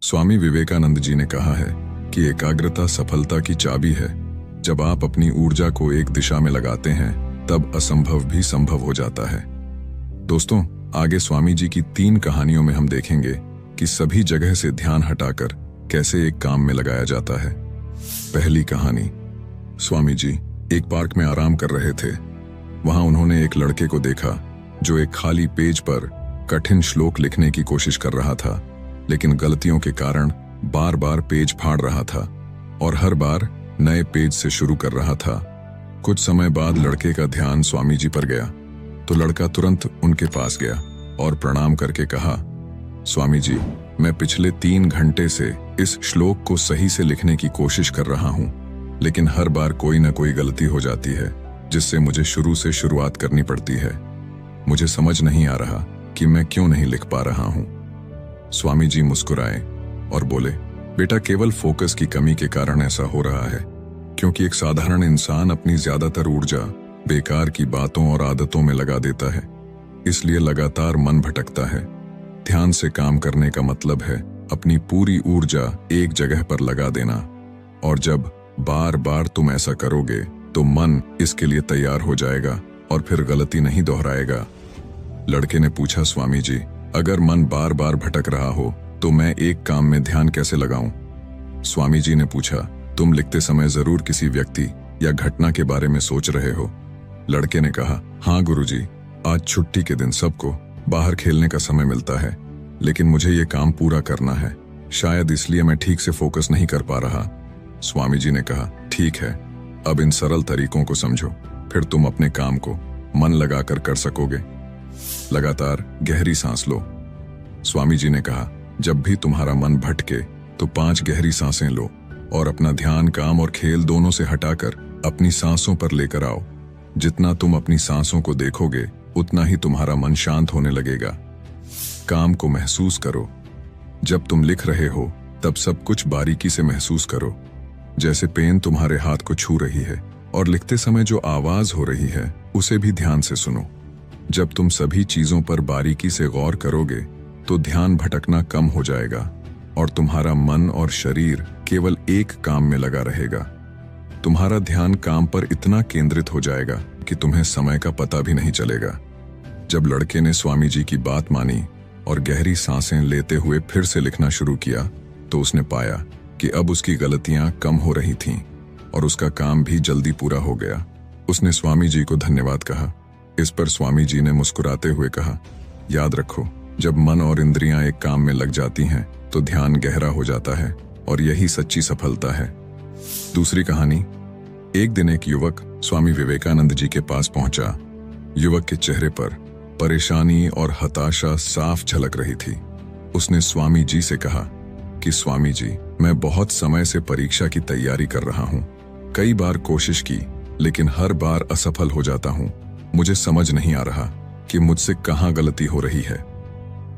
स्वामी विवेकानंद जी ने कहा है कि एकाग्रता सफलता की चाबी है। जब आप अपनी ऊर्जा को एक दिशा में लगाते हैं तब असंभव भी संभव हो जाता है। दोस्तों, आगे स्वामी जी की 3 कहानियों में हम देखेंगे कि सभी जगह से ध्यान हटाकर कैसे एक काम में लगाया जाता है। पहली कहानी। स्वामी जी एक पार्क में आराम कर रहे थे। वहां उन्होंने एक लड़के को देखा जो एक खाली पेज पर कठिन श्लोक लिखने की कोशिश कर रहा था, लेकिन गलतियों के कारण बार बार पेज फाड़ रहा था और हर बार नए पेज से शुरू कर रहा था। कुछ समय बाद लड़के का ध्यान स्वामी जी पर गया तो लड़का तुरंत उनके पास गया और प्रणाम करके कहा, स्वामी जी, मैं पिछले 3 घंटे से इस श्लोक को सही से लिखने की कोशिश कर रहा हूं, लेकिन हर बार कोई ना कोई गलती हो जाती है जिससे मुझे शुरू से शुरुआत करनी पड़ती है। मुझे समझ नहीं आ रहा कि मैं क्यों नहीं लिख पा रहा हूं। स्वामी जी मुस्कुराए और बोले, बेटा, केवल फोकस की कमी के कारण ऐसा हो रहा है, क्योंकि एक साधारण इंसान अपनी ज्यादातर ऊर्जा बेकार की बातों और आदतों में लगा देता है, इसलिए लगातार मन भटकता है। ध्यान से काम करने का मतलब है अपनी पूरी ऊर्जा एक जगह पर लगा देना, और जब बार बार तुम ऐसा करोगे तो मन इसके लिए तैयार हो जाएगा और फिर गलती नहीं दोहराएगा। लड़के ने पूछा, स्वामी जी, अगर मन बार बार भटक रहा हो तो मैं एक काम में ध्यान कैसे लगाऊं? स्वामी जी ने पूछा, तुम लिखते समय जरूर किसी व्यक्ति या घटना के बारे में सोच रहे हो? लड़के ने कहा, हाँ गुरुजी, आज छुट्टी के दिन सबको बाहर खेलने का समय मिलता है, लेकिन मुझे ये काम पूरा करना है, शायद इसलिए मैं ठीक से फोकस नहीं कर पा रहा। स्वामी जी ने कहा, ठीक है, अब इन सरल तरीकों को समझो, फिर तुम अपने काम को मन लगाकर कर सकोगे। लगातार गहरी सांस लो। स्वामी जी ने कहा, जब भी तुम्हारा मन भटके तो 5 गहरी सांसें लो और अपना ध्यान काम और खेल दोनों से हटाकर अपनी सांसों पर लेकर आओ। जितना तुम अपनी सांसों को देखोगे उतना ही तुम्हारा मन शांत होने लगेगा। काम को महसूस करो। जब तुम लिख रहे हो तब सब कुछ बारीकी से महसूस करो, जैसे पेन तुम्हारे हाथ को छू रही है, और लिखते समय जो आवाज हो रही है उसे भी ध्यान से सुनो। जब तुम सभी चीजों पर बारीकी से गौर करोगे तो ध्यान भटकना कम हो जाएगा और तुम्हारा मन और शरीर केवल एक काम में लगा रहेगा। तुम्हारा ध्यान काम पर इतना केंद्रित हो जाएगा कि तुम्हें समय का पता भी नहीं चलेगा। जब लड़के ने स्वामी जी की बात मानी और गहरी सांसें लेते हुए फिर से लिखना शुरू किया तो उसने पाया कि अब उसकी गलतियां कम हो रही थीं और उसका काम भी जल्दी पूरा हो गया। उसने स्वामी जी को धन्यवाद कहा। इस पर स्वामी जी ने मुस्कुराते हुए कहा, याद रखो, जब मन और इंद्रियां एक काम में लग जाती हैं तो ध्यान गहरा हो जाता है और यही सच्ची सफलता है। दूसरी कहानी। एक दिन एक युवक स्वामी विवेकानंद जी के पास पहुंचा। युवक के चेहरे पर परेशानी और हताशा साफ झलक रही थी। उसने स्वामी जी से कहा कि स्वामी जी, मैं बहुत समय से परीक्षा की तैयारी कर रहा हूं। कई बार कोशिश की, लेकिन हर बार असफल हो जाता हूं। मुझे समझ नहीं आ रहा कि मुझसे कहां गलती हो रही है।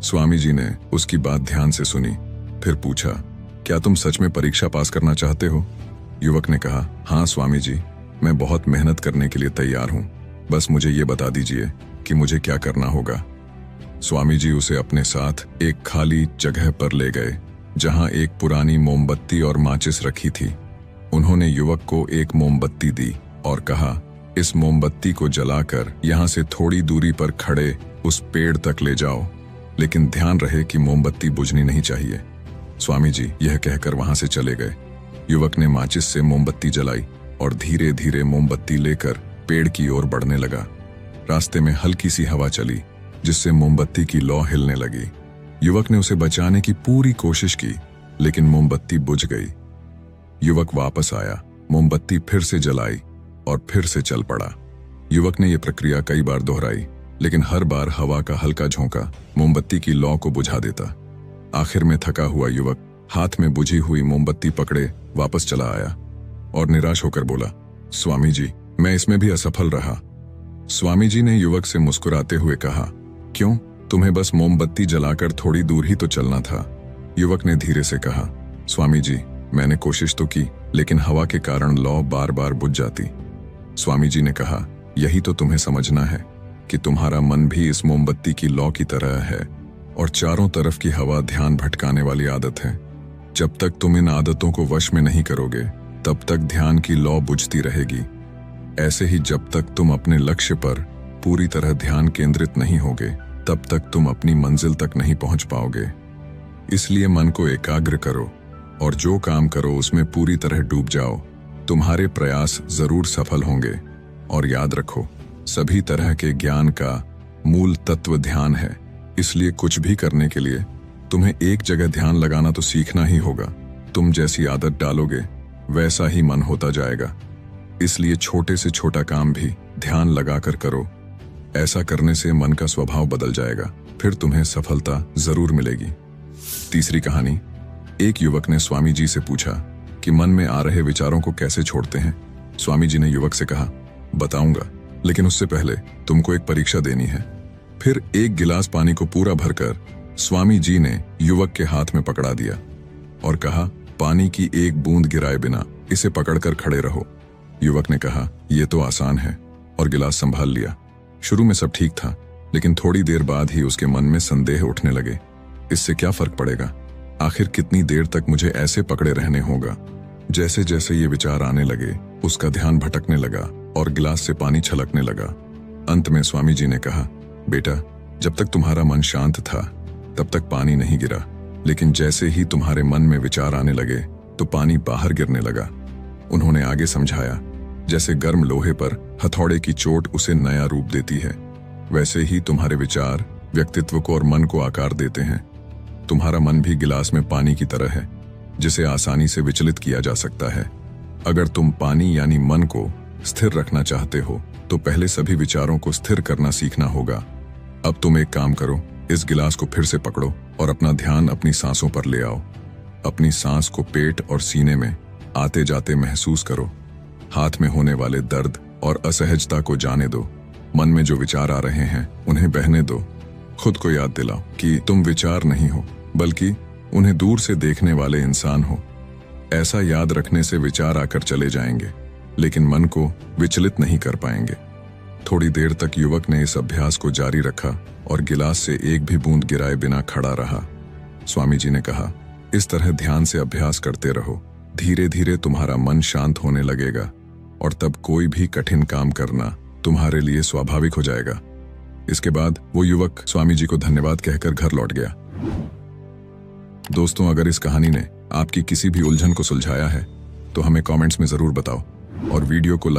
स्वामी जी ने उसकी बात ध्यान से सुनी, फिर पूछा, क्या तुम सच में परीक्षा पास करना चाहते हो? युवक ने कहा, हाँ स्वामी जी, मैं बहुत मेहनत करने के लिए तैयार हूं, बस मुझे ये बता दीजिए कि मुझे क्या करना होगा। स्वामी जी उसे अपने साथ एक खाली जगह पर ले गए जहां एक पुरानी मोमबत्ती और माचिस रखी थी। उन्होंने युवक को एक मोमबत्ती दी और कहा, इस मोमबत्ती को जलाकर यहां से थोड़ी दूरी पर खड़े उस पेड़ तक ले जाओ, लेकिन ध्यान रहे कि मोमबत्ती बुझनी नहीं चाहिए। स्वामी जी यह कहकर वहां से चले गए। युवक ने माचिस से मोमबत्ती जलाई और धीरे धीरे मोमबत्ती लेकर पेड़ की ओर बढ़ने लगा। रास्ते में हल्की सी हवा चली जिससे मोमबत्ती की लौ हिलने लगी। युवक ने उसे बचाने की पूरी कोशिश की, लेकिन मोमबत्ती बुझ गई। युवक वापस आया, मोमबत्ती फिर से जलाई और फिर से चल पड़ा। युवक ने यह प्रक्रिया कई बार दोहराई, लेकिन हर बार हवा का हल्का झोंका मोमबत्ती की लौ को बुझा देता। आखिर में थका हुआ युवक हाथ में बुझी हुई मोमबत्ती पकड़े वापस चला आया और निराश होकर बोला, स्वामी जी, मैं इसमें भी असफल रहा। स्वामी जी ने युवक से मुस्कुराते हुए कहा, क्यों? तुम्हें बस मोमबत्ती जलाकर थोड़ी दूर ही तो चलना था। युवक ने धीरे से कहा, स्वामी जी, मैंने कोशिश तो की, लेकिन हवा के कारण लौ बार बार बुझ जाती। स्वामी जी ने कहा, यही तो तुम्हें समझना है कि तुम्हारा मन भी इस मोमबत्ती की लौ की तरह है और चारों तरफ की हवा ध्यान भटकाने वाली आदत है। जब तक तुम इन आदतों को वश में नहीं करोगे तब तक ध्यान की लौ बुझती रहेगी। ऐसे ही जब तक तुम अपने लक्ष्य पर पूरी तरह ध्यान केंद्रित नहीं होगे तब तक तुम अपनी मंजिल तक नहीं पहुंच पाओगे। इसलिए मन को एकाग्र करो और जो काम करो उसमें पूरी तरह डूब जाओ। तुम्हारे प्रयास जरूर सफल होंगे। और याद रखो, सभी तरह के ज्ञान का मूल तत्व ध्यान है। इसलिए कुछ भी करने के लिए तुम्हें एक जगह ध्यान लगाना तो सीखना ही होगा। तुम जैसी आदत डालोगे वैसा ही मन होता जाएगा। इसलिए छोटे से छोटा काम भी ध्यान लगाकर करो। ऐसा करने से मन का स्वभाव बदल जाएगा, फिर तुम्हें सफलता जरूर मिलेगी। तीसरी कहानी। एक युवक ने स्वामी जी से पूछा कि मन में आ रहे विचारों को कैसे छोड़ते हैं। स्वामी जी ने युवक से कहा, बताऊंगा, लेकिन उससे पहले तुमको एक परीक्षा देनी है। फिर एक गिलास पानी को पूरा भरकर स्वामी जी ने युवक के हाथ में पकड़ा दिया और कहा, पानी की एक बूंद गिराए बिना इसे पकड़कर खड़े रहो। युवक ने कहा, यह तो आसान है, और गिलास संभाल लिया। शुरू में सब ठीक था, लेकिन थोड़ी देर बाद ही उसके मन में संदेह उठने लगे। इससे क्या फर्क पड़ेगा? आखिर कितनी देर तक मुझे ऐसे पकड़े रहने होगा? जैसे जैसे ये विचार आने लगे उसका ध्यान भटकने लगा और गिलास से पानी छलकने लगा। अंत में स्वामी जी ने कहा, बेटा, जब तक तुम्हारा मन शांत था तब तक पानी नहीं गिरा, लेकिन जैसे ही तुम्हारे मन में विचार आने लगे तो पानी बाहर गिरने लगा। उन्होंने आगे समझाया, जैसे गर्म लोहे पर हथौड़े की चोट उसे नया रूप देती है, वैसे ही तुम्हारे विचार व्यक्तित्व को और मन को आकार देते हैं। तुम्हारा मन भी गिलास में पानी की तरह है, जिसे आसानी से विचलित किया जा सकता है। अगर तुम पानी यानी मन को स्थिर रखना चाहते हो तो पहले सभी विचारों को स्थिर करना सीखना होगा। अब तुम एक काम करो, इस गिलास को फिर से पकड़ो और अपना ध्यान अपनी सांसों पर ले आओ। अपनी सांस को पेट और सीने में आते जाते महसूस करो। हाथ में होने वाले दर्द और असहजता को जाने दो। मन में जो विचार आ रहे हैं उन्हें बहने दो। खुद को याद दिलाओ कि तुम विचार नहीं हो, बल्कि उन्हें दूर से देखने वाले इंसान हो। ऐसा याद रखने से विचार आकर चले जाएंगे, लेकिन मन को विचलित नहीं कर पाएंगे। थोड़ी देर तक युवक ने इस अभ्यास को जारी रखा और गिलास से एक भी बूंद गिराए बिना खड़ा रहा। स्वामी जी ने कहा, इस तरह ध्यान से अभ्यास करते रहो। धीरे धीरे तुम्हारा मन शांत होने लगेगा और तब कोई भी कठिन काम करना तुम्हारे लिए स्वाभाविक हो जाएगा। इसके बाद वो युवक स्वामी जी को धन्यवाद कहकर घर लौट गया। दोस्तों, अगर इस कहानी ने आपकी किसी भी उलझन को सुलझाया है तो हमें कमेंट्स में जरूर बताओ और वीडियो को